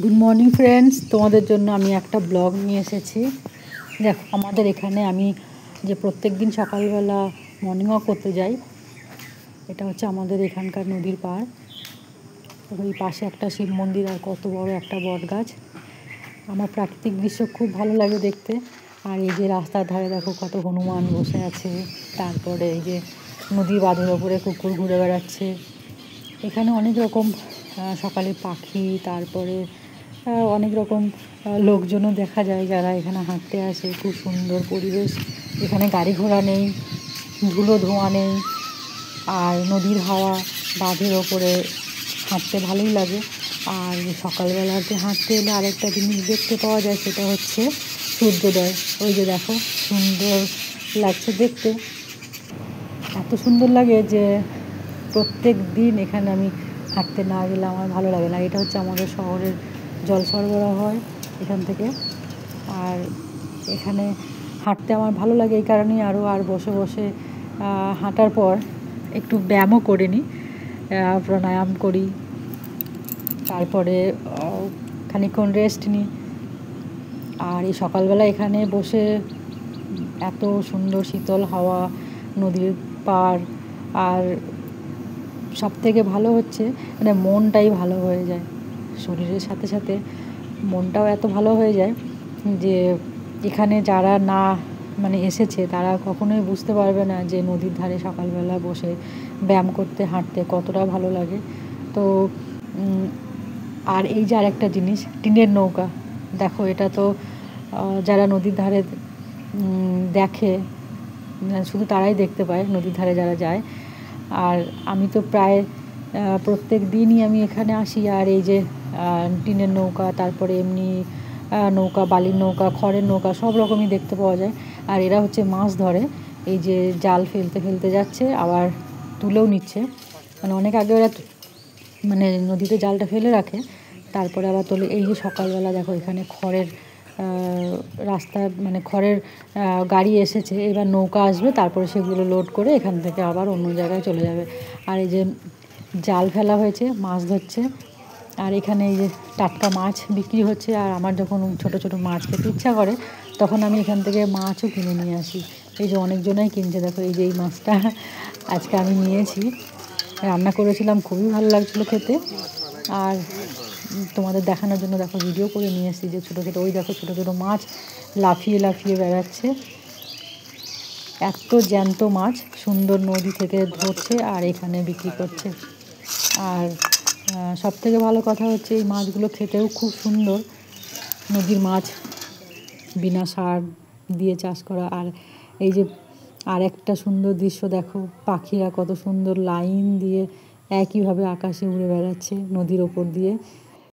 Good morning friends, তোমাদের জন্য আমি একটা ব্লগ নিয়ে এসেছি। দেখো, আমাদের এখানে আমি যে প্রত্যেক দিন সকালবেলা মর্নিং ওয়াক করতে যাই, এটা হচ্ছে আমাদের এখানকার নদীর পাড়। ওই পাশে একটা শিব মন্দির আর কত বড় একটা বট গাছ। আমার প্রাকৃতিক দৃশ্য খুব ভালো লাগে দেখতে। আর এই যে রাস্তার ধারে দেখো কত হনুমান বসে আছে, তারপরে এই যে নদীর বাঁধের ওপরে কুকুর ঘুরে বেড়াচ্ছে। এখানে অনেক রকম সকালে পাখি, তারপরে অনেক রকম লোকজনও দেখা যায় যারা এখানে হাঁটতে আসে। খুব সুন্দর পরিবেশ, এখানে গাড়ি ঘোড়া নেই, ধুলো ধোঁয়া নেই, আর নদীর হাওয়া, বাঁধের ওপরে হাঁটতে ভালোই লাগে। আর সকালবেলাতে হাঁটতে এলে আরেকটা জিনিস দেখতে পাওয়া যায়, সেটা হচ্ছে সূর্যোদয়। ওই যে দেখো, সুন্দর লাগছে দেখতে, এত সুন্দর লাগে যে প্রত্যেক দিন এখানে আমি হাঁটতে না গেলে আমার ভালো লাগে না। এটা হচ্ছে আমাদের শহরের জল সরবরাহ হয় এখান থেকে। আর এখানে হাঁটতে আমার ভালো লাগে এই কারণেই। আর বসে বসে হাঁটার পর একটু ব্যায়ামও করে নিই, প্রাণায়াম করি, তারপরে খানিকক্ষণ রেস্ট নিই। আর এই সকালবেলা এখানে বসে এত সুন্দর শীতল হাওয়া, নদীর পাড়, আর সবথেকে ভালো হচ্ছে মানে মনটাই ভালো হয়ে যায়। শরীরের সাথে সাথে মনটাও এত ভালো হয়ে যায় যে এখানে যারা না মানে এসেছে তারা কখনোই বুঝতে পারবে না যে নদীর ধারে সকালবেলা বসে ব্যায়াম করতে, হাঁটতে কতটা ভালো লাগে। তো আর এই যে আরেকটা জিনিস, টিনের নৌকা। দেখো, এটা তো যারা নদীর ধারে দেখে, শুধু তারাই দেখতে পায়, নদীর ধারে যারা যায়। আর আমি তো প্রায় প্রত্যেক দিনই আমি এখানে আসি। আর এই যে টিনের নৌকা, তারপরে এমনি নৌকা, বালির নৌকা, খড়ের নৌকা, সব রকমই দেখতে পাওয়া যায়। আর এরা হচ্ছে মাছ ধরে, এই যে জাল ফেলতে ফেলতে যাচ্ছে, আবার তুলেও নিচ্ছে। মানে অনেক আগে ওরা মানে নদীতে জালটা ফেলে রাখে, তারপরে আবার তোলে। এই যে সকালবেলা দেখো, এখানে খড়ের রাস্তা, মানে খড়ের গাড়ি এসেছে, এবার নৌকা আসবে, তারপরে সেগুলো লোড করে এখান থেকে আবার অন্য জায়গায় চলে যাবে। আর এই যে জাল ফেলা হয়েছে, মাছ ধরছে। আর এখানে এই যে টাটকা মাছ বিক্রি হচ্ছে। আর আমার যখন ছোট ছোট মাছ খেতে ইচ্ছা করে, তখন আমি এখান থেকে মাছও কিনে নিয়ে আসি। এই যে অনেকজনাই কিনছে, দেখো এই যে এই মাছটা আজকে আমি নিয়েছি, রান্না করেছিলাম, খুবই ভালো লাগছিলো খেতে। আর তোমাদের দেখানোর জন্য দেখো ভিডিও করে নিয়ে এসেছি যে ছোটো ছোটো, ওই দেখো ছোটো ছোটো মাছ লাফিয়ে লাফিয়ে বেড়াচ্ছে। এত জ্যান্ত মাছ সুন্দর নদী থেকে ধরছে আর এখানে বিক্রি করছে। আর সবথেকে ভালো কথা হচ্ছে এই মাছগুলো খেতেও খুব সুন্দর, নদীর মাছ, বিনা সার দিয়ে চাষ করা। আর এই যে আর একটা সুন্দর দৃশ্য দেখো, পাখিরা কত সুন্দর লাইন দিয়ে একইভাবে আকাশে উড়ে বেড়াচ্ছে নদীর ওপর দিয়ে।